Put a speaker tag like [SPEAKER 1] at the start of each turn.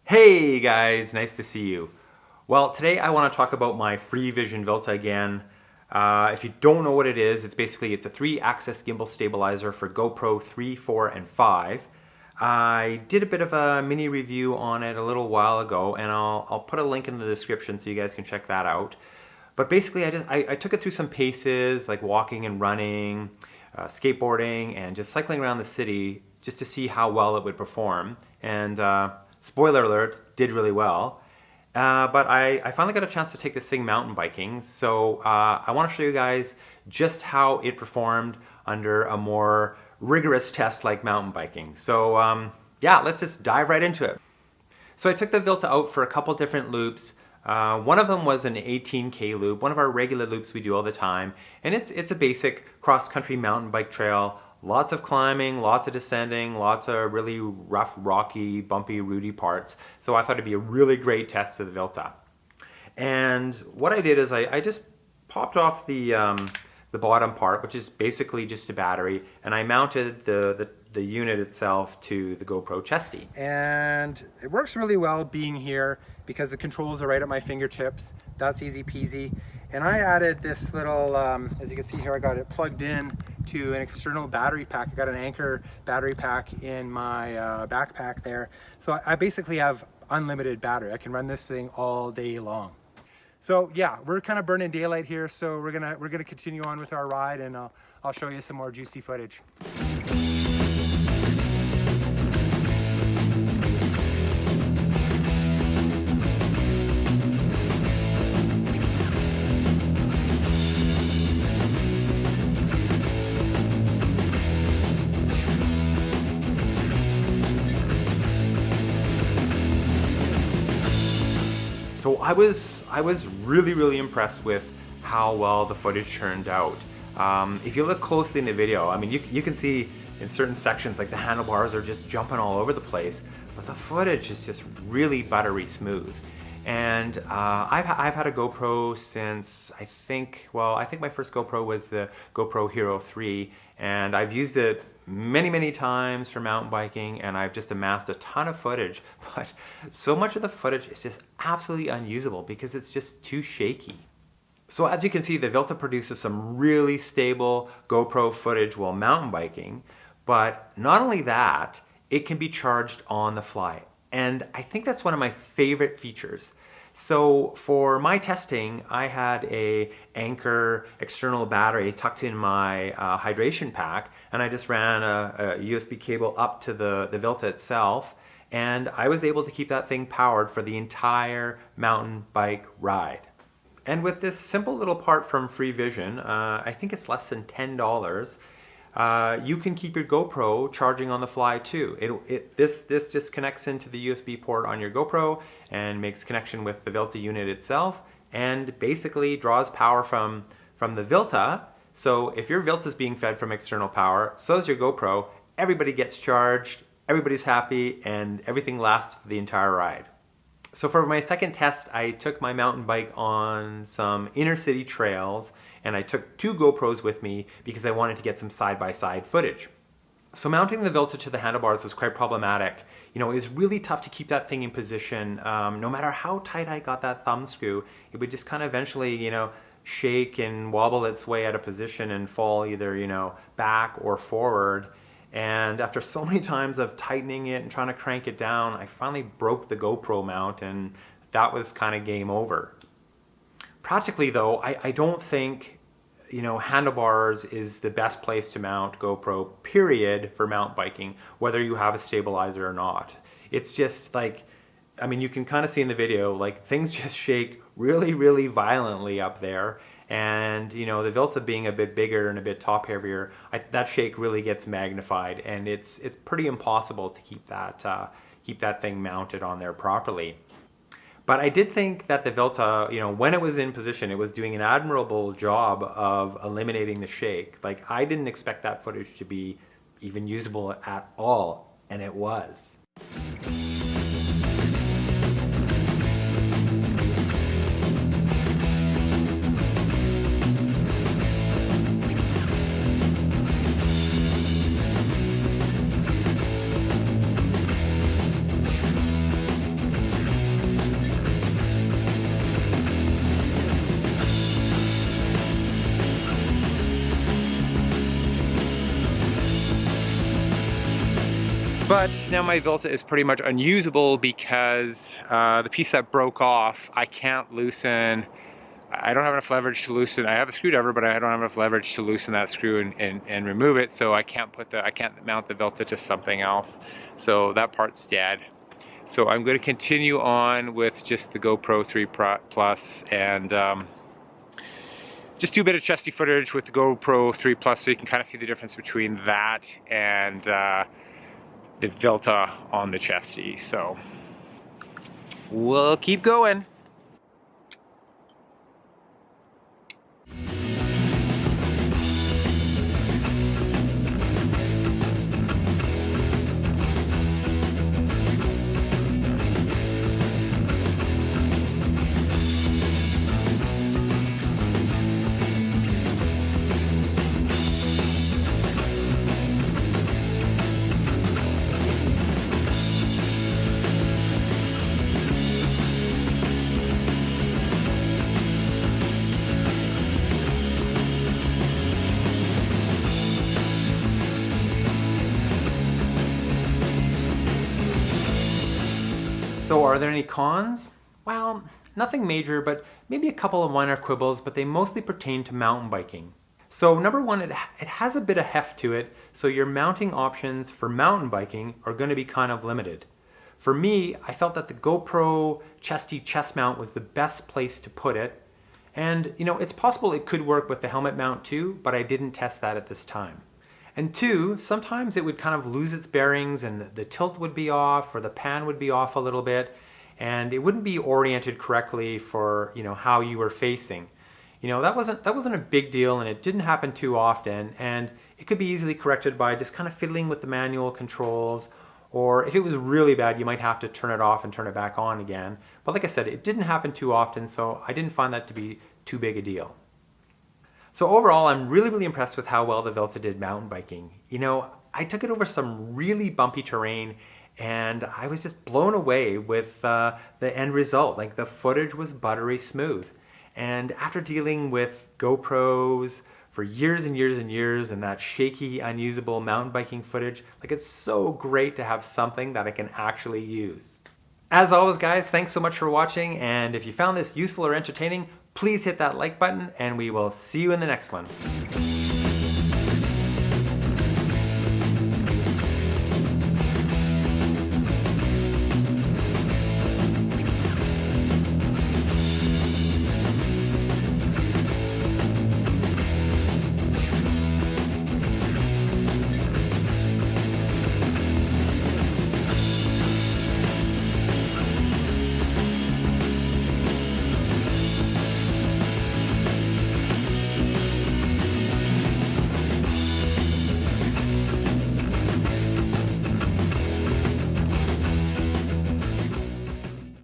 [SPEAKER 1] Hey guys, nice to see you. Well, today I want to talk about my Freevision VILTA again. If you don't know what it is, it's a 3-axis gimbal stabilizer for GoPro 3, 4, and 5. I did a bit of a mini review on it a little while ago, and I'll put a link in the description so you guys can check that out. But basically I took it through some paces like walking and running, skateboarding, and just cycling around the city just to see how well it would perform. And spoiler alert, did really well. But I finally got a chance to take this thing mountain biking, so I want to show you guys just how it performed under a more rigorous test like mountain biking. So yeah, let's just dive right into it. So I took the VILTA out for a couple different loops. One of them was an 18K loop, one of our regular loops we do all the time, and it's a basic cross-country mountain bike trail. Lots of climbing, lots of descending, lots of really rough, rocky, bumpy, rooty parts. So I thought it'd be a really great test of the VILTA. And what I did is I just popped off the bottom part, which is basically just a battery, and I mounted the unit itself to the GoPro chesty. And it works really well being here because the controls are right at my fingertips. That's easy peasy. And I added this little, as you can see here, I got it plugged in to an external battery pack. I got an Anchor battery pack in my backpack there. So I basically have unlimited battery. I can run this thing all day long. So yeah, we're kind of burning daylight here. So we're gonna continue on with our ride, and I'll show you some more juicy footage. So I was really impressed with how well the footage turned out. If you look closely in the video, I mean, you can see in certain sections like the handlebars are just jumping all over the place, but the footage is just really buttery smooth. And I've had a GoPro since I think my first GoPro was the GoPro Hero 3, and I've used it many times for mountain biking, and I've just amassed a ton of footage, but so much of the footage is just absolutely unusable because it's just too shaky. So as you can see, the VILTA produces some really stable GoPro footage while mountain biking, but not only that, it can be charged on the fly. And I think that's one of my favorite features. So for my testing, I had a Anchor external battery tucked in my hydration pack, and I just ran a USB cable up to the VILTA itself, and I was able to keep that thing powered for the entire mountain bike ride. And with this simple little part from Freevision, I think it's less than $10, you can keep your GoPro charging on the fly too. This just connects into the USB port on your GoPro and makes connection with the VILTA unit itself, and basically draws power from the VILTA. So if your VILTA is being fed from external power, so is your GoPro. Everybody gets charged, everybody's happy, and everything lasts for the entire ride. So for my second test, I took my mountain bike on some inner city trails, and I took 2 GoPros with me because I wanted to get some side-by-side footage. So mounting the VILTA to the handlebars was quite problematic. You know, it was really tough to keep that thing in position. No matter how tight I got that thumb screw, it would just kind of eventually, you know, shake and wobble its way out of position and fall either, you know, back or forward. And after so many times of tightening it and trying to crank it down, I finally broke the GoPro mount, and that was kind of game over. Practically though, I don't think, you know, handlebars is the best place to mount GoPro, period, for mountain biking, whether you have a stabilizer or not. It's just like, I mean, you can kind of see in the video, like things just shake really violently up there. And you know, the VILTA being a bit bigger and a bit top heavier, that shake really gets magnified, and it's pretty impossible to keep that thing mounted on there properly. But I did think that the VILTA, you know, when it was in position, it was doing an admirable job of eliminating the shake. Like, I didn't expect that footage to be even usable at all, and it was. But now my VILTA is pretty much unusable because the piece that broke off, I can't loosen. I don't have enough leverage to loosen. I have a screwdriver, but I don't have enough leverage to loosen that screw and remove it. So I can't mount the VILTA to something else. So that part's dead. So I'm going to continue on with just the GoPro 3 Plus and just do a bit of chesty footage with the GoPro 3 Plus, so you can kind of see the difference between that and the VILTA on the chesty. So we'll keep going. So are there any cons? Well, nothing major, but maybe a couple of minor quibbles, but they mostly pertain to mountain biking. So number one, it has a bit of heft to it, so your mounting options for mountain biking are going to be kind of limited. For me, I felt that the GoPro chesty chest mount was the best place to put it. And you know, it's possible it could work with the helmet mount too, but I didn't test that at this time. And two, sometimes it would kind of lose its bearings and the tilt would be off or the pan would be off a little bit and it wouldn't be oriented correctly for, you know, how you were facing. You know, that wasn't a big deal and it didn't happen too often, and it could be easily corrected by just kind of fiddling with the manual controls, or if it was really bad, you might have to turn it off and turn it back on again. But like I said, it didn't happen too often, so I didn't find that to be too big a deal. So overall, I'm really impressed with how well the VILTA did mountain biking. You know, I took it over some really bumpy terrain and I was just blown away with the end result. Like, the footage was buttery smooth. And after dealing with GoPros for years and years and that shaky, unusable mountain biking footage, like, it's so great to have something that I can actually use. As always, guys, thanks so much for watching, and if you found this useful or entertaining, please hit that like button, and we will see you in the next one.